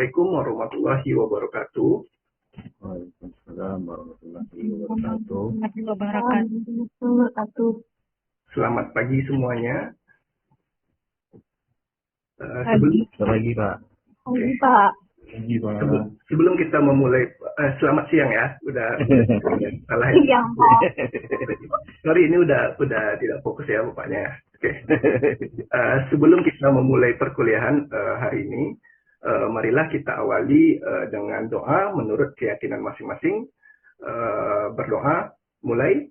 Assalamualaikum warahmatullahi wabarakatuh. Waalaikumsalam warahmatullahi wabarakatuh. Selamat pagi semuanya. Pagi Pak. Oke. Pagi Pak. Sebelum kita memulai, selamat siang ya. Udah salah ya. Iya, Pak. Sorry, ini udah tidak fokus ya bapaknya. Oke. Sebelum kita memulai perkuliahan hari ini, marilah kita awali dengan doa menurut keyakinan masing-masing. Berdoa, mulai.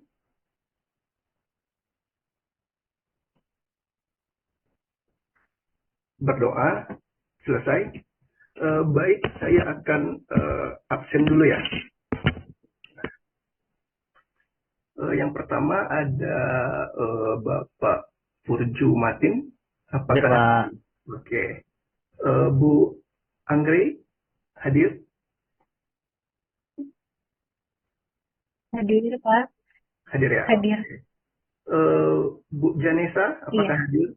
Berdoa, selesai. Baik, saya akan absen dulu ya. Yang pertama ada Bapak Furju Matin. Apakah? Ya, Pak. Oke. Bu Anggrey hadir? Hadir, Pak. Hadir ya? Hadir. Oke. Bu Janesa, apakah Iya. hadir?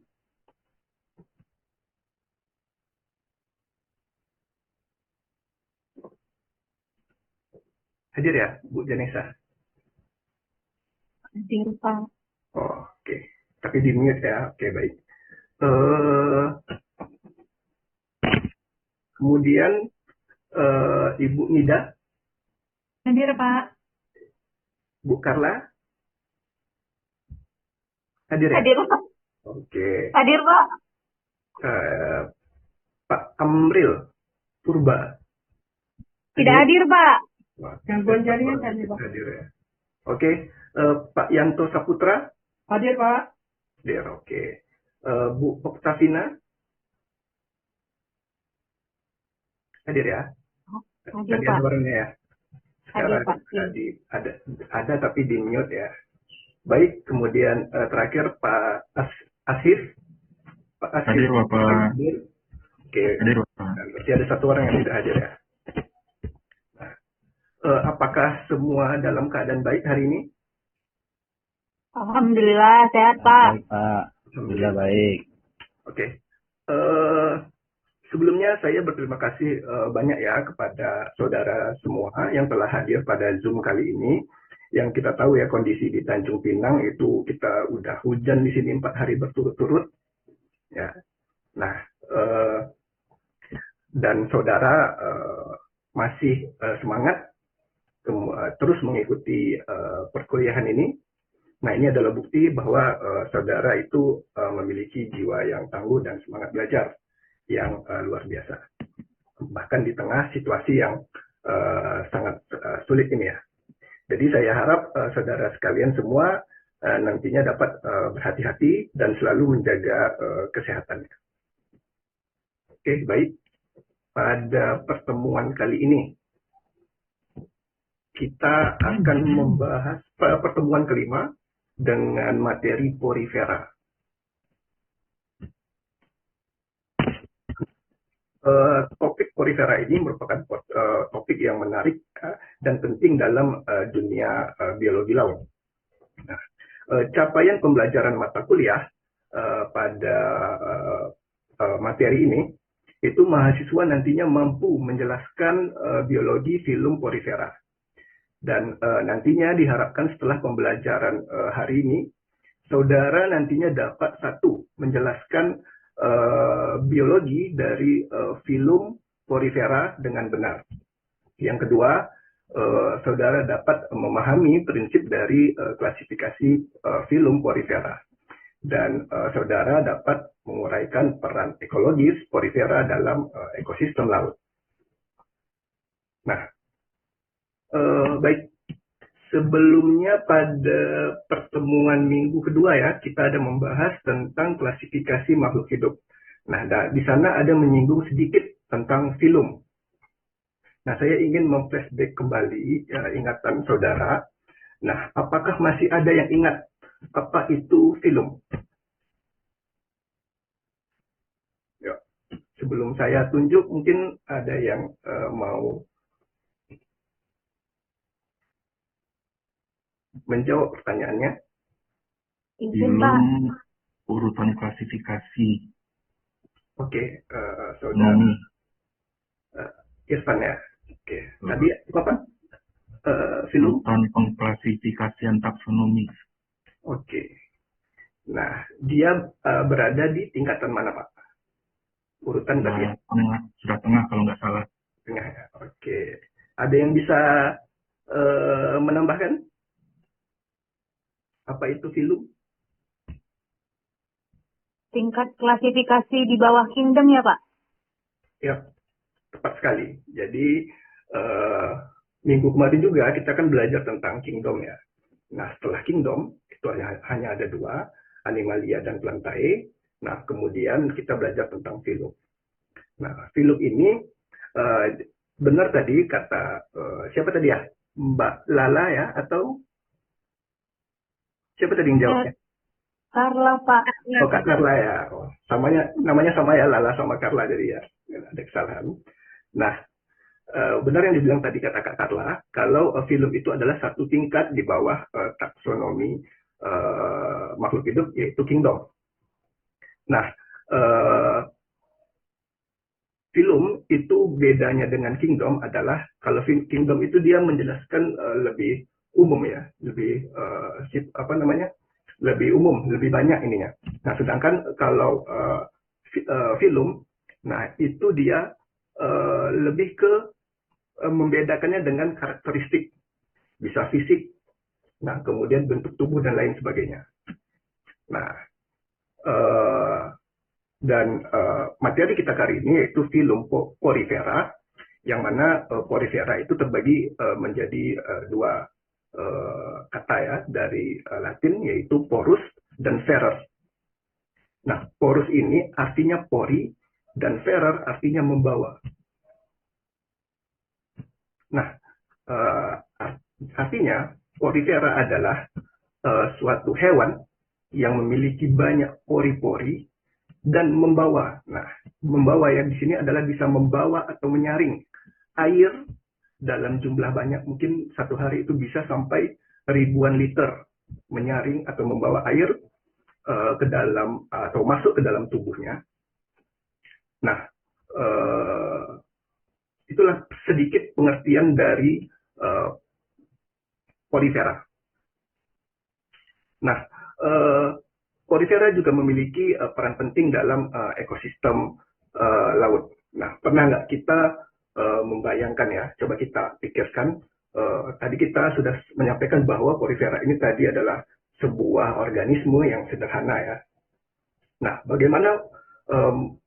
Hadir ya, Bu Janesa? Hadir, Pak. Oh, oke. Tapi di mute ya. Oke, baik. Kemudian Ibu Nida, Hadir, Pak. Bu Carla, hadir ya? Hadir, Pak. Oke. Hadir, Pak. Pak Amril Purba. Tidak hadir, Pak. Wah, Gangguan jaringan tadi, Pak. hadir ya. Oke. Pak Yanto Saputra, Hadir, Pak. hadir. Oke. Bu Oktavina, hadir ya? Hadir, Hadir Pak. suaranya ya? Hadir, Pak. Ada tapi di mute ya. Baik, kemudian terakhir Pak Asif. Pak Asif. Hadir, Bapak. Hadir. Oke. Hadir, Bapak. Berarti ada satu orang yang tidak hadir ya. Nah, apakah semua dalam keadaan baik hari ini? Alhamdulillah, sehat, Pak. Baik, Pak. Alhamdulillah baik. Oke. Sebelumnya saya berterima kasih banyak ya kepada saudara semua yang telah hadir pada Zoom kali ini. Yang kita tahu ya kondisi di Tanjung Pinang itu kita udah hujan di sini 4 hari berturut-turut. Ya. Nah, dan saudara masih semangat terus mengikuti perkuliahan ini. Nah, ini adalah bukti bahwa saudara itu memiliki jiwa yang tangguh dan semangat belajar yang luar biasa. Bahkan di tengah situasi yang sangat sulit ini ya. Jadi saya harap saudara sekalian semua nantinya dapat berhati-hati dan selalu menjaga kesehatannya. Oke, baik. Pada pertemuan kali ini, kita akan membahas pertemuan kelima dengan materi porifera. Topik porifera ini merupakan topik yang menarik dan penting dalam dunia biologi laut. Nah, capaian pembelajaran mata kuliah pada materi ini, itu mahasiswa nantinya mampu menjelaskan biologi filum porifera. Dan nantinya diharapkan setelah pembelajaran hari ini, saudara nantinya dapat menjelaskan biologi dari filum porifera dengan benar. Yang kedua, saudara dapat memahami prinsip dari klasifikasi filum porifera. Dan saudara dapat menguraikan peran ekologis porifera dalam ekosistem laut. Nah, baik. Sebelumnya pada pertemuan minggu kedua ya, kita ada membahas tentang klasifikasi makhluk hidup. Nah, di sana ada menyinggung sedikit tentang filum. Nah, saya ingin memflashback kembali ingatan saudara. Nah, apakah masih ada yang ingat apa itu filum? Ya, sebelum saya tunjuk, mungkin ada yang mau menjawab pertanyaannya. Film urutan klasifikasi. Oke, saudara. Irfan ya. Oke. Tadi apa? Filum? Urutan pengklasifikasian taksonomi. Oke. Nah, dia berada di tingkatan mana, Pak? Urutan berarti ya? Sudah tengah kalau nggak salah. Tengah ya. Oke. Ada yang bisa menambahkan? Apa itu filum? Tingkat klasifikasi di bawah kingdom ya, Pak? Ya, tepat sekali. Jadi, minggu kemarin juga kita kan belajar tentang kingdom ya. Nah, setelah kingdom, itu hanya ada dua, Animalia dan Plantae. Nah, kemudian kita belajar tentang filum. Nah, filum ini benar tadi kata siapa tadi ya? Mbak Lala ya? Atau siapa tadi yang jawabnya? Carla, Pak. Oh, Kak Carla ya. Oh, namanya sama ya, Lala sama Carla, jadi ya ada kesalahan. Nah, benar yang dibilang tadi kata Kak Carla, kalau film itu adalah satu tingkat di bawah taksonomi makhluk hidup, yaitu kingdom. Nah, film itu bedanya dengan kingdom adalah kalau kingdom itu dia menjelaskan lebih umum ya, lebih lebih umum, lebih banyak ininya. Nah, sedangkan kalau film, nah itu dia lebih ke membedakannya dengan karakteristik, bisa fisik, nah kemudian bentuk tubuh dan lain sebagainya. Nah, dan materi kita kali ini yaitu filum porifera, yang mana porifera itu terbagi menjadi dua kata ya dari Latin, yaitu porus dan ferer. Nah, porus ini artinya pori dan ferer artinya membawa. Nah, artinya porifera adalah suatu hewan yang memiliki banyak pori-pori dan membawa. Nah, membawa yang di sini adalah bisa membawa atau menyaring air dalam jumlah banyak, mungkin satu hari itu bisa sampai ribuan liter menyaring atau membawa air ke dalam atau masuk ke dalam tubuhnya. Nah, itulah sedikit pengertian dari porifera. Nah, porifera juga memiliki peran penting dalam ekosistem laut. Nah, pernah nggak kita membayangkan ya, coba kita pikirkan, tadi kita sudah menyampaikan bahwa porifera ini tadi adalah sebuah organisme yang sederhana ya. Nah, bagaimana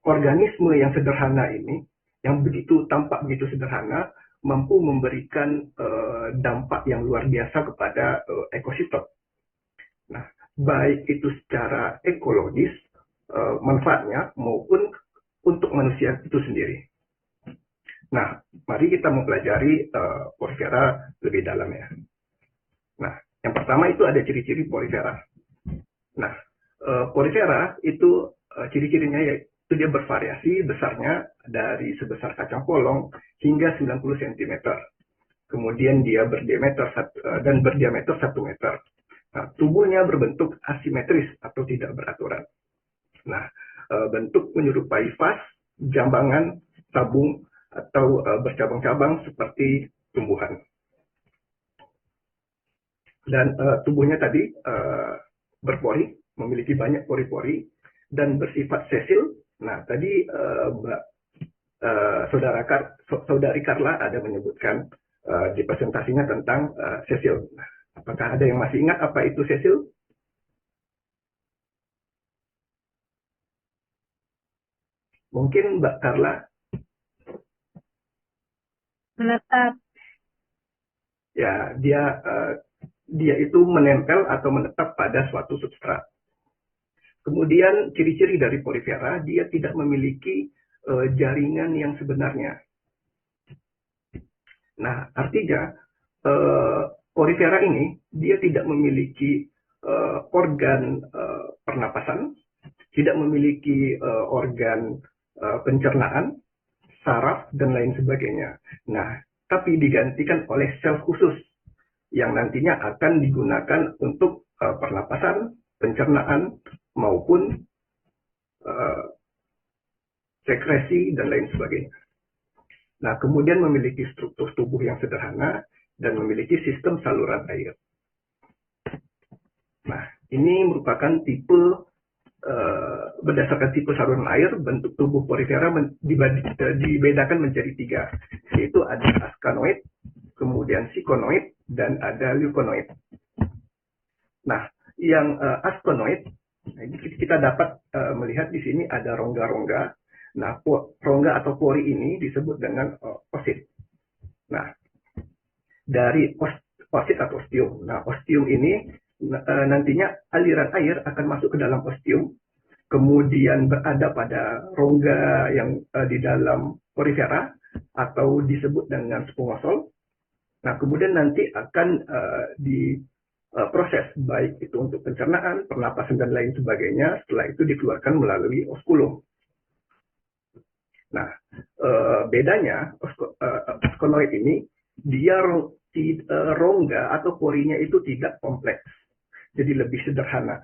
organisme yang sederhana ini, yang tampak begitu sederhana, mampu memberikan dampak yang luar biasa kepada ekosistem. Nah, baik itu secara ekologis, manfaatnya, maupun untuk manusia itu sendiri. Nah, mari kita mempelajari porifera lebih dalam ya. Nah, yang pertama itu ada ciri-ciri porifera. Nah, porifera itu ciri-cirinya yaitu dia bervariasi besarnya dari sebesar kacang polong hingga 90 cm. Kemudian dia berdiameter 1 meter. Nah, tubuhnya berbentuk asimetris atau tidak beraturan. Nah, bentuk menyerupai vas, jambangan, tabung, atau bercabang-cabang seperti tumbuhan. Dan tubuhnya tadi berpori, memiliki banyak pori-pori, dan bersifat sesil. Nah, tadi saudari Carla ada menyebutkan di presentasinya tentang sesil. Nah, apakah ada yang masih ingat apa itu sesil? Mungkin Mbak Carla? Menetap. Ya, dia itu menempel atau menetap pada suatu substrat. Kemudian ciri-ciri dari porifera, dia tidak memiliki jaringan yang sebenarnya. Nah, artinya porifera ini dia tidak memiliki organ pernapasan, tidak memiliki organ pencernaan, saraf, dan lain sebagainya. Nah, tapi digantikan oleh sel khusus yang nantinya akan digunakan untuk pernapasan, pencernaan, maupun sekresi, dan lain sebagainya. Nah, kemudian memiliki struktur tubuh yang sederhana dan memiliki sistem saluran air. Nah, ini merupakan tipe berdasarkan tipe saluran air, bentuk tubuh porifera dibedakan menjadi 3, yaitu ada askanoid, kemudian sikonoid, dan ada leukonoid. Nah, yang askanoid, kita dapat melihat di sini ada rongga-rongga. Nah, rongga atau pori ini disebut dengan osit. Nah, dari osit atau ostium. Nah, ostium ini nantinya aliran air akan masuk ke dalam ostium, kemudian berada pada rongga yang di dalam porifera atau disebut dengan spongosol. Nah, kemudian nanti akan diproses baik itu untuk pencernaan, pernapasan dan lain sebagainya. Setelah itu dikeluarkan melalui oskulum. Nah, bedanya askonoid ini dia rongga atau porinya itu tidak kompleks, jadi lebih sederhana.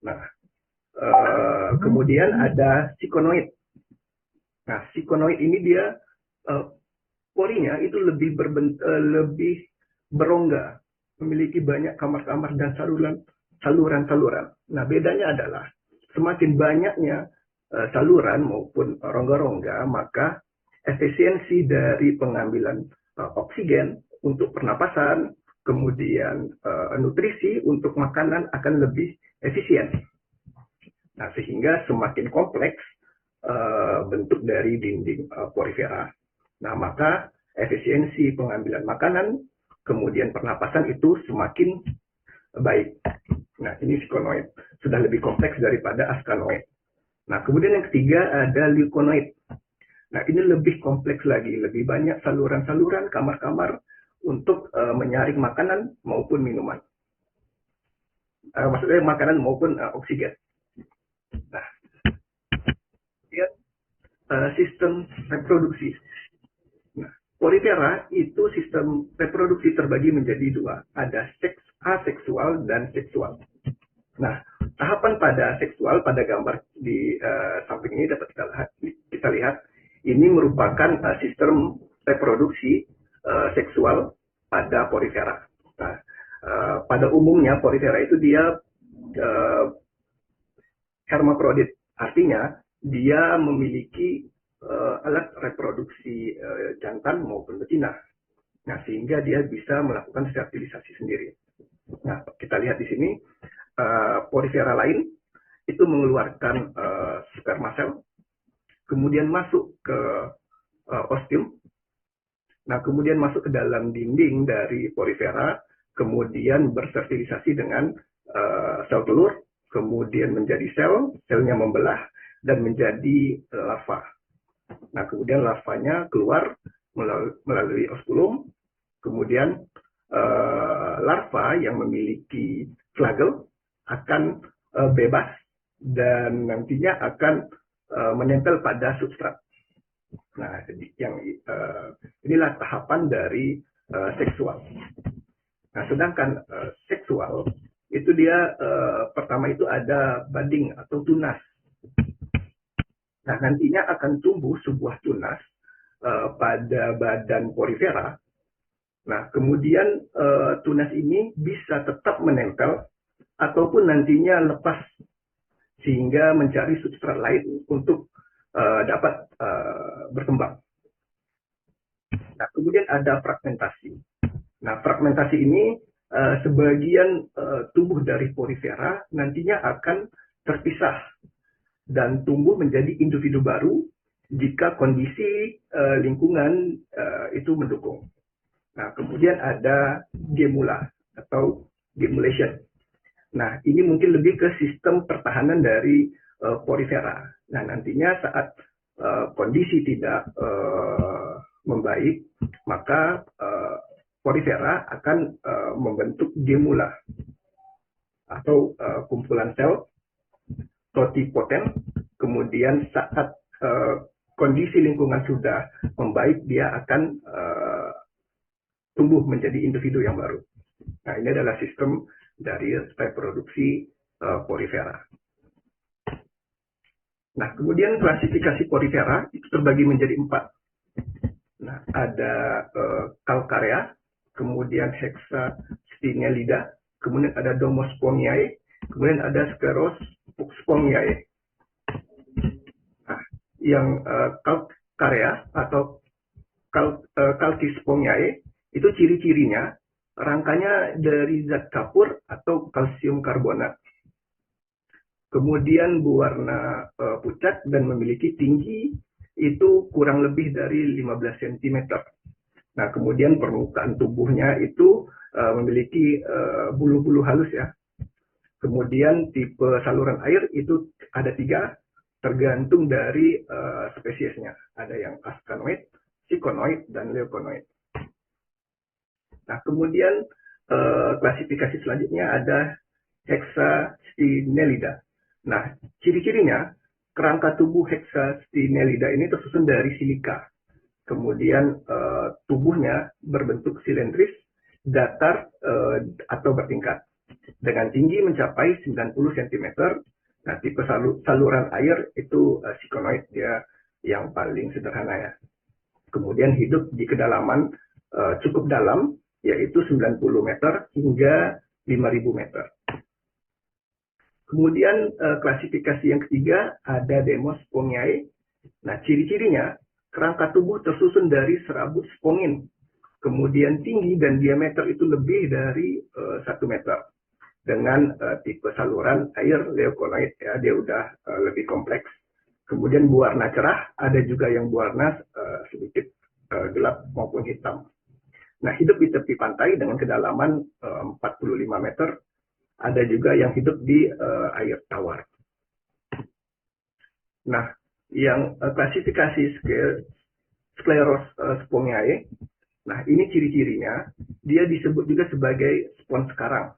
Nah, kemudian ada sikonoid. Nah, sikonoid ini dia porinya itu lebih berongga, memiliki banyak kamar-kamar dan saluran-saluran. Nah, bedanya adalah semakin banyaknya saluran maupun rongga-rongga, maka efisiensi dari pengambilan oksigen untuk pernapasan, kemudian nutrisi untuk makanan akan lebih efisien. Nah, sehingga semakin kompleks bentuk dari dinding porifera. Nah, maka efisiensi pengambilan makanan, kemudian pernapasan itu semakin baik. Nah, ini sikonoid. Sudah lebih kompleks daripada askanoid. Nah, kemudian yang ketiga ada leukonoid. Nah, ini lebih kompleks lagi, lebih banyak saluran-saluran, kamar-kamar untuk menyaring makanan maupun minuman. Maksudnya makanan maupun oksigen. Nah, kemudian sistem reproduksi. Nah, porifera itu sistem reproduksi terbagi menjadi 2. Ada seks aseksual dan seksual. Nah, tahapan pada seksual pada gambar di samping ini dapat kita lihat, ini merupakan sistem reproduksi seksual pada porifera. Nah, pada umumnya porifera itu dia hermafrodit, artinya dia memiliki alat reproduksi jantan maupun betina. Nah, sehingga dia bisa melakukan fertilisasi sendiri. Nah, kita lihat di sini porifera lain itu mengeluarkan sperma sel, kemudian masuk ke ostium. Nah, kemudian masuk ke dalam dinding dari porifera, kemudian berfertilisasi dengan sel telur, kemudian menjadi sel, selnya membelah dan menjadi larva. Nah, kemudian larvanya keluar melalui oskulum, kemudian larva yang memiliki flagel akan bebas dan nantinya akan menempel pada substrat. Nah, inilah tahapan dari seksual. Nah, sedangkan seksual itu dia pertama itu ada budding atau tunas. Nah, nantinya akan tumbuh sebuah tunas pada badan porifera. Nah, kemudian tunas ini bisa tetap menempel ataupun nantinya lepas sehingga mencari substrat lain untuk dapat berkembang. Nah, kemudian ada fragmentasi. Nah, fragmentasi ini sebagian tubuh dari porifera nantinya akan terpisah dan tumbuh menjadi individu baru jika kondisi lingkungan itu mendukung. Nah, kemudian ada gemula atau gemulation. Nah, ini mungkin lebih ke sistem pertahanan dari porifera. Nah, nantinya saat kondisi tidak membaik, maka porifera akan membentuk gemula atau kumpulan sel totipoten. Kemudian saat kondisi lingkungan sudah membaik, dia akan tumbuh menjadi individu yang baru. Nah, ini adalah sistem dari reproduksi porifera. Nah, kemudian klasifikasi porifera itu terbagi menjadi 4. Nah, ada Calcarea, kemudian Hexastinellida, kemudian ada Domospongiae, kemudian ada Sclerospongiae. Nah, yang Calcarea atau Calcispongiae itu ciri-cirinya rangkanya dari zat kapur atau kalsium karbonat. Kemudian berwarna pucat dan memiliki tinggi itu kurang lebih dari 15 cm. Nah, kemudian permukaan tubuhnya itu memiliki bulu-bulu halus ya. Kemudian tipe saluran air itu ada 3, tergantung dari spesiesnya. Ada yang ascanoid, sikonoid, dan leukonoid. Nah, kemudian klasifikasi selanjutnya ada Hexastinellida. Nah, ciri-cirinya kerangka tubuh Hexastinellida ini tersusun dari silika. Kemudian tubuhnya berbentuk silindris, datar atau bertingkat. Dengan tinggi mencapai 90 cm. Nah, tipe saluran air itu sikonoid, dia yang paling sederhana ya. Kemudian hidup di kedalaman cukup dalam, yaitu 90 meter hingga 5.000 meter. Kemudian klasifikasi yang ketiga ada Demospongiae. Nah, ciri-cirinya kerangka tubuh tersusun dari serabut spongin. Kemudian tinggi dan diameter itu lebih dari 1 meter. Dengan tipe saluran air leukonoid ya, dia udah lebih kompleks. Kemudian berwarna cerah, ada juga yang berwarna sedikit gelap maupun hitam. Nah, hidup di tepi pantai dengan kedalaman 45 meter. Ada juga yang hidup di air tawar. Nah, yang klasifikasi Sclerospongiae, nah ini ciri-cirinya, dia disebut juga sebagai spons karang.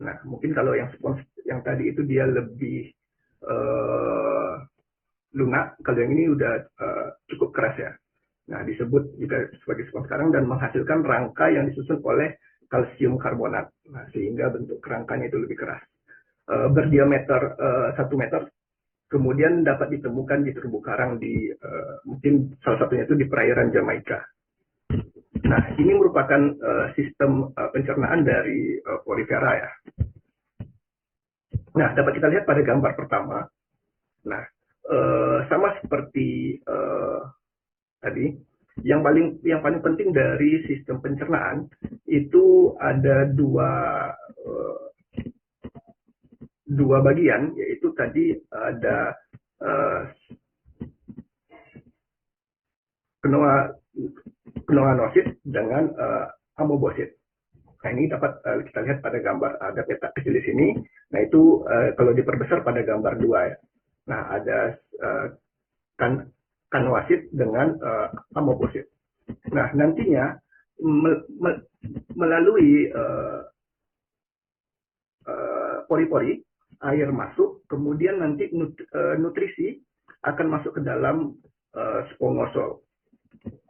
Nah, mungkin kalau yang spons yang tadi itu dia lebih lunak, kalau yang ini udah cukup keras ya. Nah, disebut juga sebagai spons karang dan menghasilkan rangka yang disusun oleh kalsium karbonat. Nah, sehingga bentuk kerangkanya itu lebih keras. Berdiameter 1 meter, kemudian dapat ditemukan di terumbu karang di mungkin salah satunya itu di perairan Jamaika. Nah, ini merupakan sistem pencernaan dari porifera ya. Nah, dapat kita lihat pada gambar pertama. Nah, sama seperti tadi, yang paling penting dari sistem pencernaan itu ada dua bagian, yaitu tadi ada knoanosit dengan amoebosit. Nah, ini dapat kita lihat pada gambar, ada peta kecil di sini. Nah, itu kalau diperbesar pada gambar 2 ya. Nah, ada knoasit dengan amoebosit. Nah, nantinya melalui pori-pori air masuk, kemudian nanti nutrisi akan masuk ke dalam spongosol.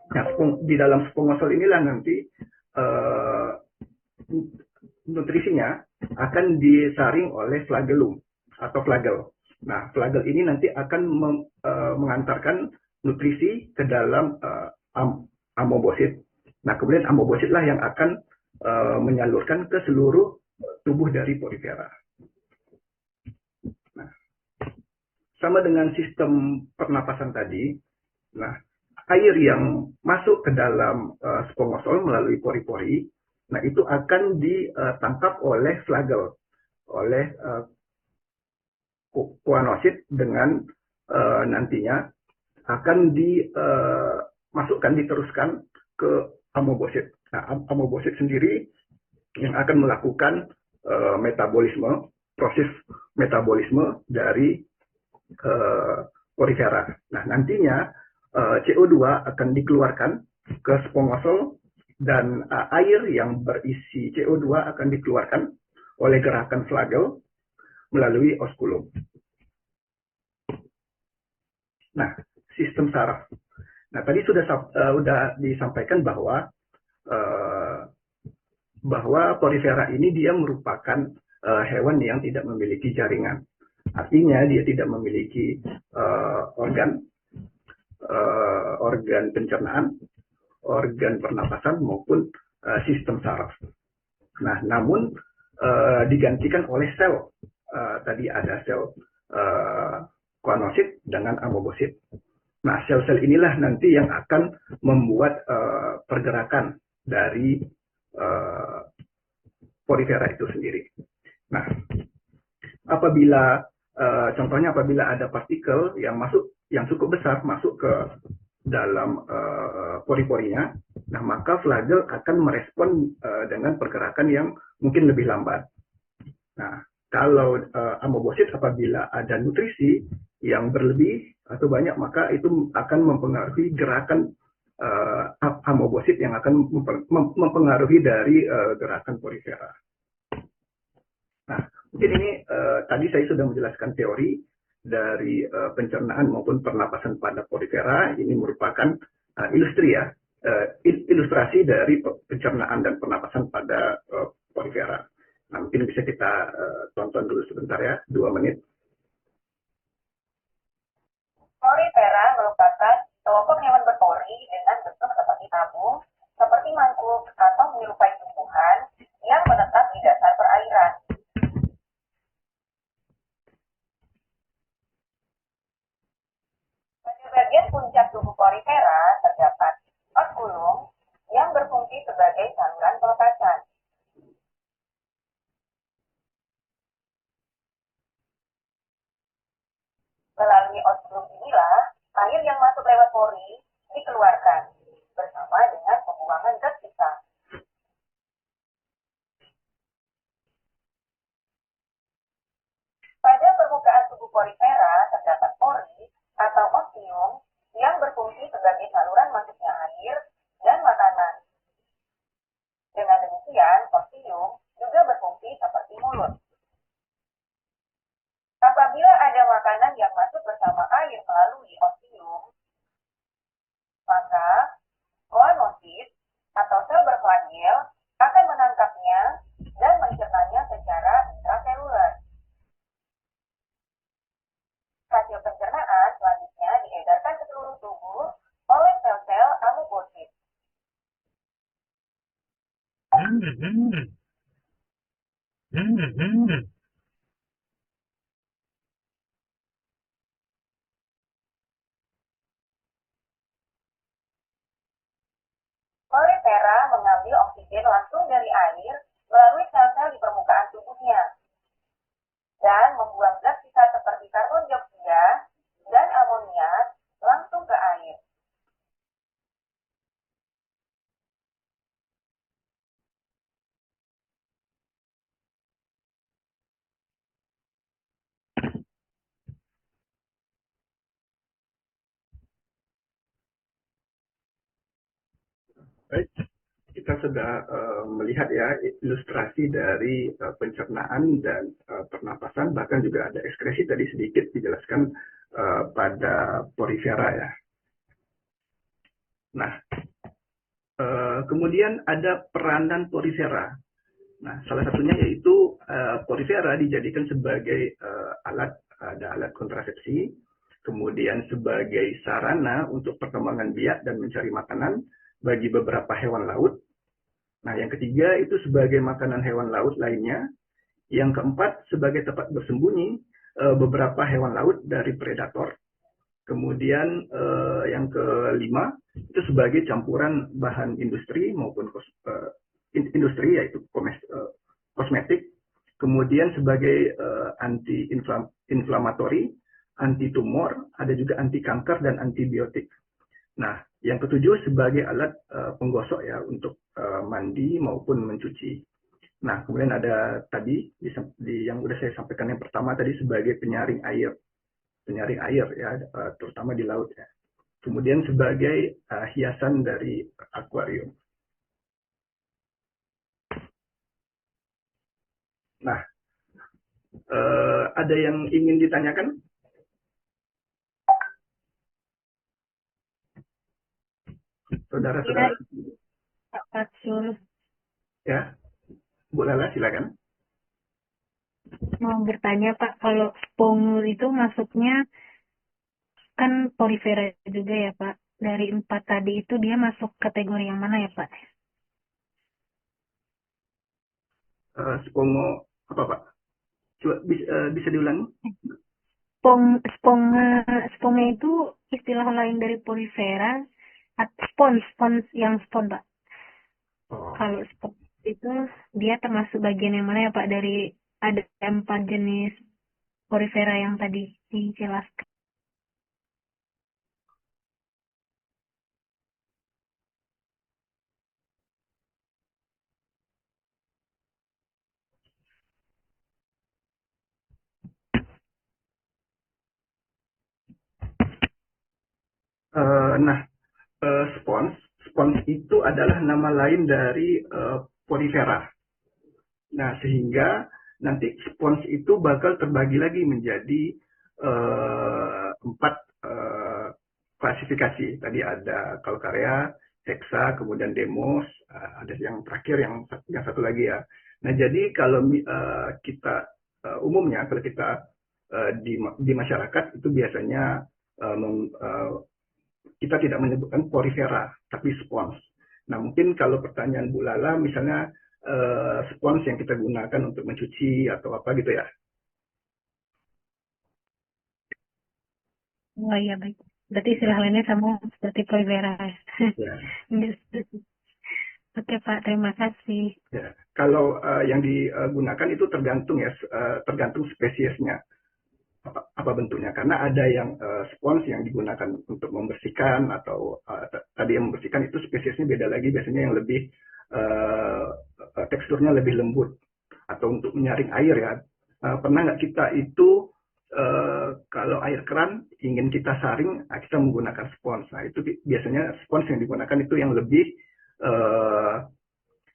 Nah, di dalam spongosol inilah nanti nutrisinya akan disaring oleh flagellum atau flagel. Nah, flagel ini nanti akan mengantarkan nutrisi ke dalam amoebosit. Nah, kemudian amoebositlah yang akan menyalurkan ke seluruh tubuh dari porifera. Nah, sama dengan sistem pernapasan tadi, nah, air yang masuk ke dalam spongosol melalui pori-pori, nah itu akan ditangkap oleh flagel, oleh choanosit dengan nantinya akan diteruskan ke amoebosit. Nah, amoebosit sendiri yang akan melakukan proses metabolisme dari porifera. Nah, nantinya CO2 akan dikeluarkan ke spongosol dan air yang berisi CO2 akan dikeluarkan oleh gerakan flagel melalui oskulum. Nah, sistem saraf. Nah, tadi sudah disampaikan bahwa porifera ini dia merupakan hewan yang tidak memiliki jaringan. Artinya dia tidak memiliki organ organ pencernaan, organ pernapasan maupun sistem saraf. Nah, namun digantikan oleh sel. Tadi ada sel koanosit dengan amoebosit. Nah, sel-sel inilah nanti yang akan membuat pergerakan dari porifera itu sendiri. Nah, apabila contohnya apabila ada partikel yang cukup besar masuk ke dalam pori-porinya, nah maka flagel akan merespon dengan pergerakan yang mungkin lebih lambat. Nah, kalau amoebosit apabila ada nutrisi yang berlebih atau banyak, maka itu akan mempengaruhi gerakan amoebosit yang akan mempengaruhi dari gerakan porifera. Nah, mungkin ini tadi saya sudah menjelaskan teori dari pencernaan maupun pernapasan pada porifera. Ini merupakan ilustrasi dari pencernaan dan pernapasan pada porifera. Nah, mungkin bisa kita tonton dulu sebentar ya, 2 menit. Porifera merupakan kelompok hewan berpori dengan bentuk seperti tabung, seperti mangkuk, atau menyerupai tumbuhan yang menetap di dasar perairan. Pada bagian puncak tubuh porifera terdapat osculum yang berfungsi sebagai saluran pelepasan. Melalui osculum inilah air yang masuk lewat pori dikeluarkan bersama dengan pembuangan zat sisa. Pada permukaan tubuh porifera terdapat pori atau ostium yang berfungsi sebagai saluran masuknya air dan makanan. Dengan demikian, ostium juga berfungsi seperti mulut. Apabila ada makanan yang masuk bersama air melalui ostium, maka koanosit atau sel berflagel akan menangkapnya dan mencernanya secara intraseluler. Hasil pencernaan selanjutnya diedarkan ke seluruh tubuh oleh sel-sel amoebosit. Porifera mengambil oksigen langsung dari air melalui sel-sel di permukaan tubuhnya dan membuang zat sisa seperti karbon dioksida dan amoniak langsung ke air. Baik, kita sudah melihat ya ilustrasi dari pencernaan dan pernapasan, bahkan juga ada ekskresi tadi sedikit dijelaskan pada porifera ya. Nah, kemudian ada peranan porifera. Nah, salah satunya yaitu porifera dijadikan sebagai ada alat kontrasepsi, kemudian sebagai sarana untuk perkembangan biak dan mencari makanan bagi beberapa hewan laut. Nah, yang ketiga itu sebagai makanan hewan laut lainnya. Yang keempat sebagai tempat bersembunyi beberapa hewan laut dari predator. Kemudian yang kelima itu sebagai campuran bahan industri maupun industri yaitu kosmetik. Kemudian sebagai anti-inflamatori, anti-tumor, ada juga anti-kanker dan antibiotik. Nah, yang ketujuh sebagai alat penggosok ya untuk mandi maupun mencuci. Nah, kemudian ada tadi yang udah saya sampaikan yang pertama tadi sebagai penyaring air ya, terutama di laut ya. Kemudian sebagai hiasan dari akuarium. Nah, ada yang ingin ditanyakan? Saudara-saudara. Pak Sur. Ya, Bu Lala silakan. mau bertanya Pak, kalau spongur itu masuknya kan porifera juga ya Pak. Dari 4 tadi itu dia masuk kategori yang mana ya Pak? Spongo apa Pak? Coba bisa diulangi? Sponge itu istilah lain dari porifera. Spons yang spon Pak. Oh, Kalau spons itu dia termasuk bagian yang mana ya Pak dari ada 4 jenis porifera yang tadi dijelaskan. nah, spons, spons itu adalah nama lain dari porifera. Nah, sehingga nanti spons itu bakal terbagi lagi menjadi 4 klasifikasi. Tadi ada kalkarea, hexa, kemudian demos, ada yang terakhir yang satu lagi ya. Nah, jadi kalau kita umumnya kalau kita di masyarakat itu biasanya kita tidak menyebutkan porifera, tapi spons. Nah, mungkin kalau pertanyaan Bu Lala, misalnya spons yang kita gunakan untuk mencuci atau apa gitu ya. Oh iya baik. Berarti istilah lainnya sama seperti porifera. Ya, Oke Pak, terima kasih. ya. Kalau yang digunakan itu tergantung ya, tergantung spesiesnya. Apa bentuknya, karena ada yang spons yang digunakan untuk membersihkan atau tadi yang membersihkan itu spesiesnya beda lagi, biasanya yang lebih teksturnya lebih lembut, atau untuk menyaring air ya. Pernah nggak kita itu kalau air keran ingin kita saring, kita menggunakan spons. Nah, itu biasanya spons yang digunakan itu yang lebih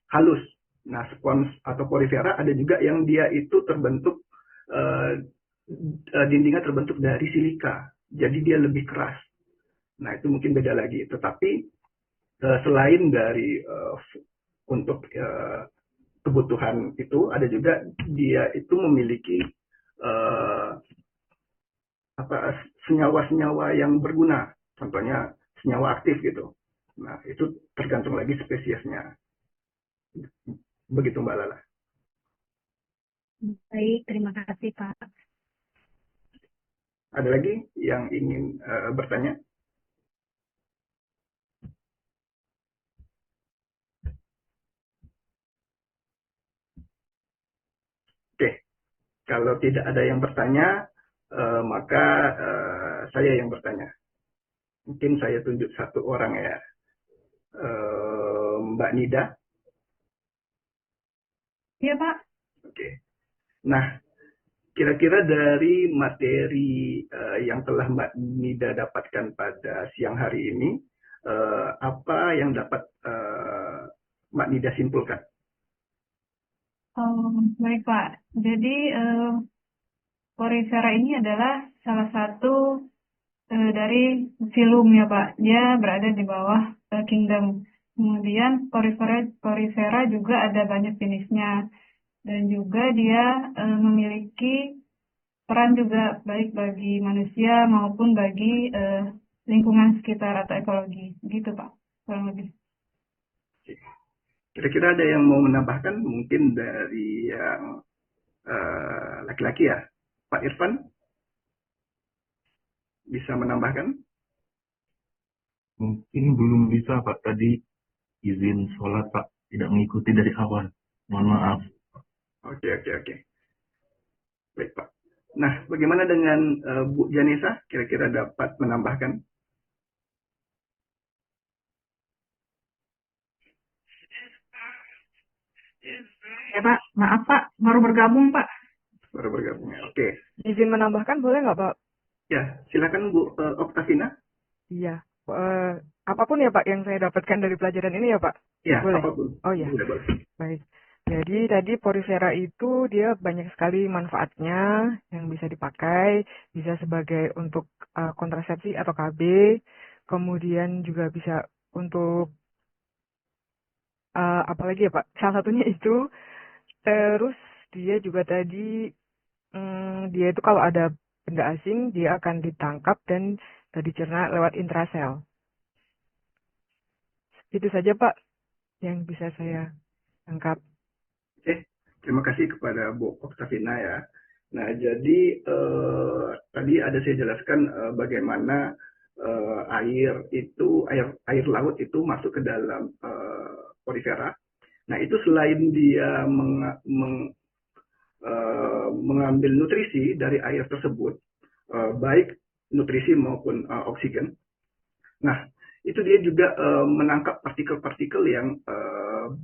halus. Nah, spons atau porifera ada juga yang dia itu terbentuk dindingnya terbentuk dari silika, jadi dia lebih keras. Nah, itu mungkin beda lagi. Tetapi selain dari untuk kebutuhan itu, ada juga dia itu memiliki senyawa-senyawa yang berguna, contohnya senyawa aktif gitu. Nah, itu tergantung lagi spesiesnya. Begitu Mbak Lala. Baik, terima kasih Pak. Ada lagi yang ingin bertanya? Oke, kalau tidak ada yang bertanya, maka saya yang bertanya. Mungkin saya tunjuk satu orang ya, Mbak Nida. Iya Pak. Oke. Nah, kira-kira dari materi yang telah Mbak Nida dapatkan pada siang hari ini, apa yang dapat Mbak Nida simpulkan? Baik Pak. Jadi porifera ini adalah salah satu dari filum ya Pak. Dia berada di bawah kingdom. Kemudian porifera juga ada banyak jenisnya dan juga dia memiliki peran juga baik bagi manusia maupun bagi lingkungan sekitar atau ekologi. Gitu Pak, kurang lebih. Kira-kira ada yang mau menambahkan? Mungkin dari yang laki-laki ya, Pak Irfan bisa menambahkan? Mungkin belum bisa Pak, tadi izin sholat Pak, tidak mengikuti dari awal. Mohon maaf. Oke, oke, oke. Baik Pak. Nah, bagaimana dengan Bu Janesa? Kira-kira dapat menambahkan? Ya Pak, maaf Pak, baru bergabung Pak. Baru bergabung ya. Oke. Izin menambahkan boleh nggak Pak? Ya, silakan Bu Oktavina. Iya, apapun ya Pak yang saya dapatkan dari pelajaran ini ya Pak? Ya, Boleh? apapun. Oh iya, Boleh, boleh. baik. Jadi tadi porifera itu dia banyak sekali manfaatnya yang bisa dipakai, bisa sebagai untuk kontrasepsi atau KB, kemudian juga bisa untuk apalagi ya Pak? Salah satunya itu, terus dia juga tadi dia itu kalau ada benda asing, dia akan ditangkap dan dicerna lewat intrasel. Itu saja, Pak, yang bisa saya tangkap. Oke, terima kasih kepada Bu Oktavina ya. Nah, jadi tadi ada saya jelaskan bagaimana air laut itu masuk ke dalam porifera. Nah, itu selain dia mengambil nutrisi dari air tersebut, baik nutrisi maupun oksigen. Nah, itu dia juga menangkap partikel-partikel yang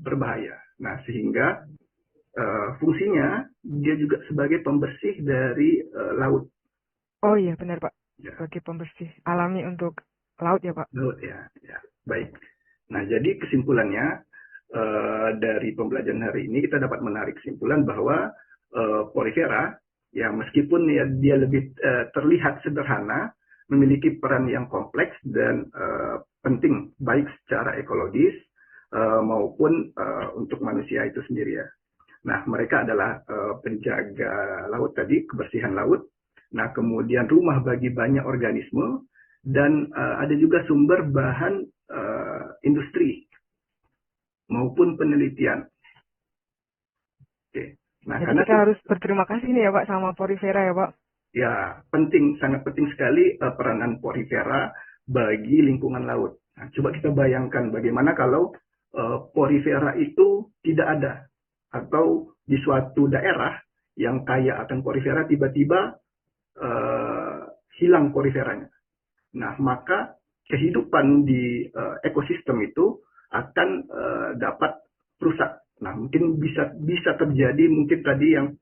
berbahaya. Nah, sehingga fungsinya dia juga sebagai pembersih dari laut. Oh iya, benar, Pak. Ya, Sebagai pembersih alami untuk laut ya, Pak. laut ya, ya. Baik. Nah, jadi kesimpulannya dari pembelajaran hari ini kita dapat menarik kesimpulan bahwa porifera, ya meskipun ya dia lebih terlihat sederhana, memiliki peran yang kompleks dan penting baik secara ekologis maupun untuk manusia itu sendiri ya. Nah, mereka adalah penjaga laut tadi, kebersihan laut. Nah, kemudian rumah bagi banyak organisme dan ada juga sumber bahan industri maupun penelitian. Oke. Nah, Jadi karena kita harus berterima kasih nih ya, Pak, sama porifera ya, Pak. ya penting, sangat penting sekali peranan porifera bagi lingkungan laut. Nah, coba kita bayangkan bagaimana kalau porifera itu tidak ada atau di suatu daerah yang kaya akan porifera tiba-tiba hilang poriferanya. Nah, maka kehidupan di ekosistem itu akan dapat rusak. Nah, mungkin bisa terjadi mungkin tadi yang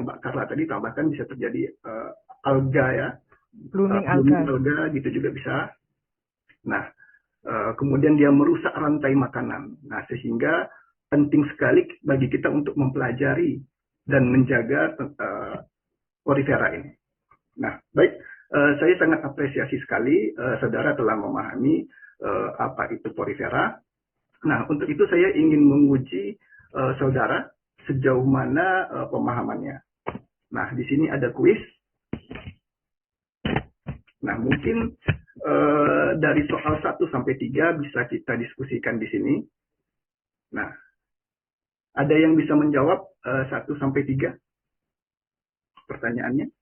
Mbak Carla tadi tambahkan bisa terjadi alga ya, Blooming blooming alga. alga gitu juga bisa. Nah, kemudian dia merusak rantai makanan. Nah, sehingga penting sekali bagi kita untuk mempelajari dan menjaga porifera ini. Nah, baik, saya sangat apresiasi sekali saudara telah memahami apa itu porifera. Nah, untuk itu saya ingin menguji saudara sejauh mana pemahamannya. Nah, di sini ada kuis. Nah, mungkin dari soal 1 sampai 3 bisa kita diskusikan di sini. Nah, ada yang bisa menjawab 1 sampai 3 pertanyaannya?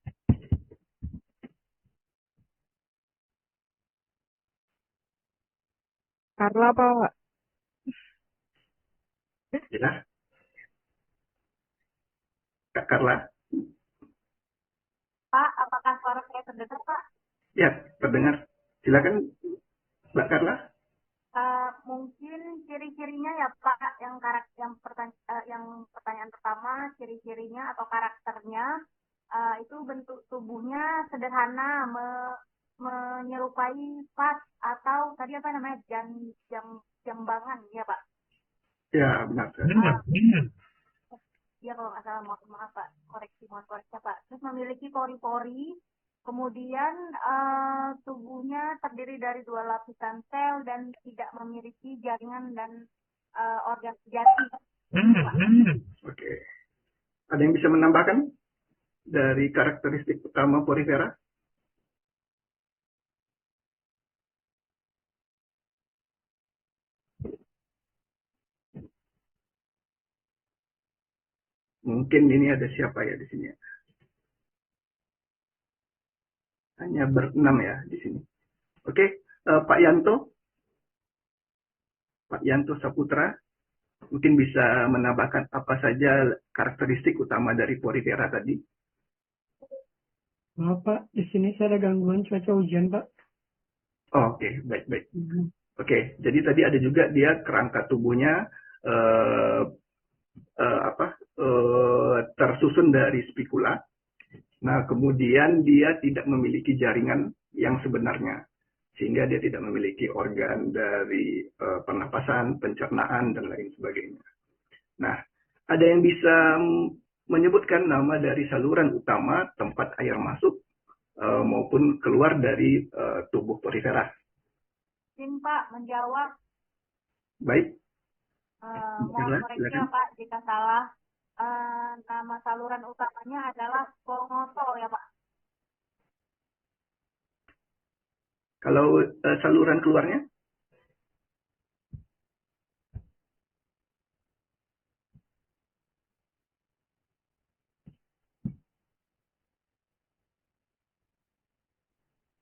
Carla, Pak. Ya, Kak Carla. Pak, apakah suara saya terdengar, Pak? Ya, terdengar. Silakan, Mbak Carla. Mungkin ciri-cirinya ya Pak, yang pertanyaan pertama, ciri-cirinya atau karakternya itu bentuk tubuhnya sederhana, menyerupai vas atau tadi apa namanya jambangan ya Pak. Ya, benar. Ya kalau nggak salah, maaf Pak, mohon koreksi Pak. Terus memiliki pori-pori. Kemudian tubuhnya terdiri dari 2 lapisan sel dan tidak memiliki jaringan dan organ jati. Oke. Ada yang bisa menambahkan dari karakteristik utama porifera? Mungkin ini ada siapa ya di sini? Hanya berenam ya di sini. Oke, Pak Yanto Saputra, mungkin bisa menambahkan apa saja karakteristik utama dari porifera tadi? Maaf Pak, di sini saya ada gangguan cuaca hujan Pak. Oh, oke, baik. Oke, jadi tadi ada juga dia kerangka tubuhnya tersusun dari spikula. Nah, kemudian dia tidak memiliki jaringan yang sebenarnya, sehingga dia tidak memiliki organ dari pernapasan, pencernaan, dan lain sebagainya. Nah, ada yang bisa menyebutkan nama dari saluran utama tempat air masuk maupun keluar dari tubuh porifera? Izin Pak menjawab. Baik. Mohon koreksi ya Pak jika salah. nama saluran utamanya adalah Pongoso ya Pak. Kalau saluran keluarnya?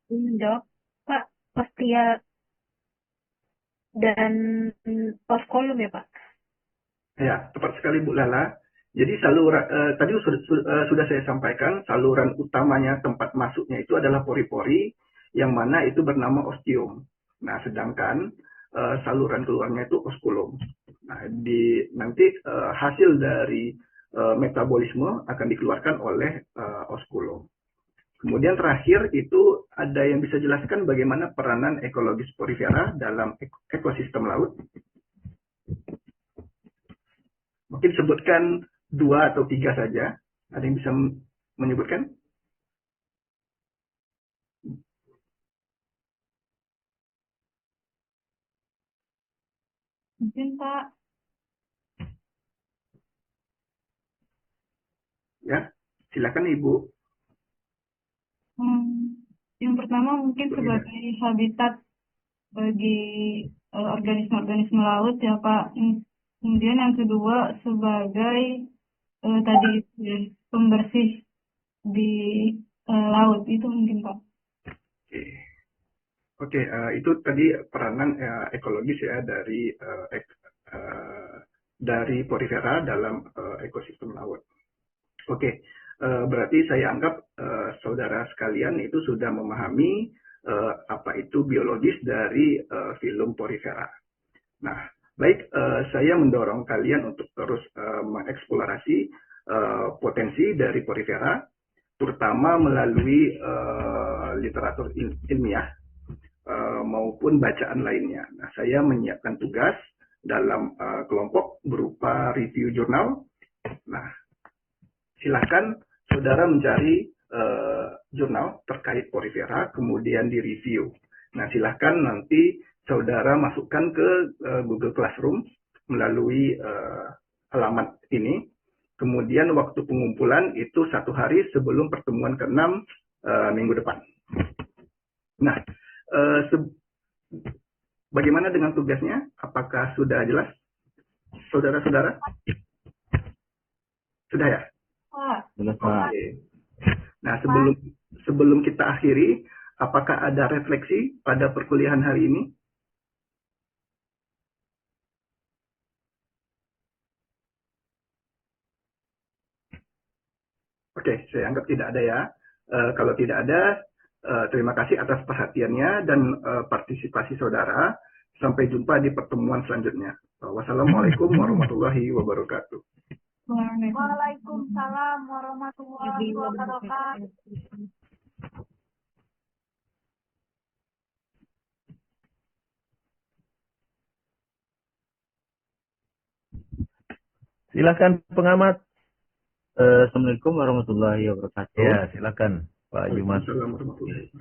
Dok, Pak, Ostia dan Oskolum ya Pak? Ya, tepat sekali Bu Lala. Jadi tadi sudah saya sampaikan, saluran utamanya tempat masuknya itu adalah pori-pori, yang mana itu bernama ostium. Nah, sedangkan saluran keluarnya itu oskulum. Nah, nanti hasil dari metabolisme akan dikeluarkan oleh oskulum. Kemudian terakhir itu ada yang bisa jelaskan bagaimana peranan ekologis porifera dalam ekosistem laut. Mungkin sebutkan 2 atau 3 saja. Ada yang bisa menyebutkan? Mungkin Pak. Ya, silakan Ibu. Yang pertama mungkin Berbeda. sebagai habitat bagi organisme-organisme laut ya Pak. Kemudian yang kedua sebagai tadi ya, pembersih di laut itu mungkin Pak. Oke, itu tadi peranan ekologis ya dari porifera dalam ekosistem laut. Oke, berarti saya anggap saudara sekalian itu sudah memahami apa itu biologis dari filum porifera. Nah, baik, saya mendorong kalian untuk terus mengeksplorasi potensi dari porifera, terutama melalui literatur ilmiah maupun bacaan lainnya. Nah, saya menyiapkan tugas dalam kelompok berupa review jurnal. Nah, silahkan saudara mencari jurnal terkait porifera, kemudian direview. Nah, silahkan nanti saudara masukkan ke Google Classroom melalui alamat ini. Kemudian waktu pengumpulan itu 1 hari sebelum pertemuan ke-6 minggu depan. Nah, bagaimana dengan tugasnya? Apakah sudah jelas, saudara-saudara? Sudah ya? Jelas, Pak. Oke. Nah, sebelum kita akhiri, apakah ada refleksi pada perkuliahan hari ini? Oke, saya anggap tidak ada ya. Kalau tidak ada, terima kasih atas perhatiannya dan partisipasi saudara. Sampai jumpa di pertemuan selanjutnya. Wassalamualaikum warahmatullahi wabarakatuh. Waalaikumsalam warahmatullahi wabarakatuh. Silakan pengamat. Assalamualaikum warahmatullahi wabarakatuh. Ya, silakan Pak Jumat.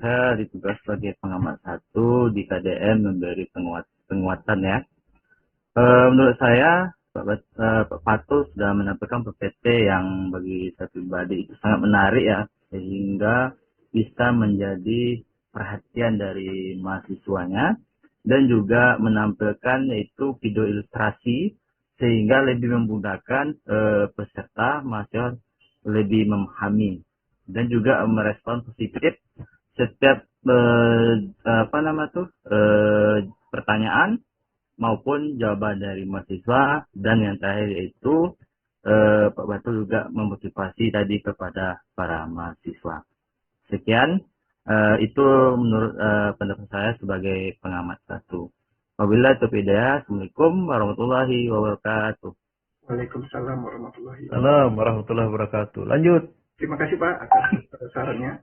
Saya ditugas sebagai pengamat 1 di KDN memberi penguatan ya. Menurut saya Pak Fatul sudah menampilkan PPT yang bagi saya pribadi itu sangat menarik ya, sehingga bisa menjadi perhatian dari mahasiswanya, dan juga menampilkan yaitu video ilustrasi sehingga lebih memudahkan peserta mahasiswa lebih memahami dan juga merespon positif setiap pertanyaan maupun jawaban dari mahasiswa. Dan yang terakhir yaitu Pak Batu juga memotivasi tadi kepada para mahasiswa. Sekian, itu menurut pendapat saya sebagai pengamat 1. Wabillahi taufiq hidayah. Assalamualaikum warahmatullahi wabarakatuh. Waalaikumsalam warahmatullahi wabarakatuh. Assalamualaikum warahmatullahi wabarakatuh. Lanjut. Terima kasih Pak atas sarannya.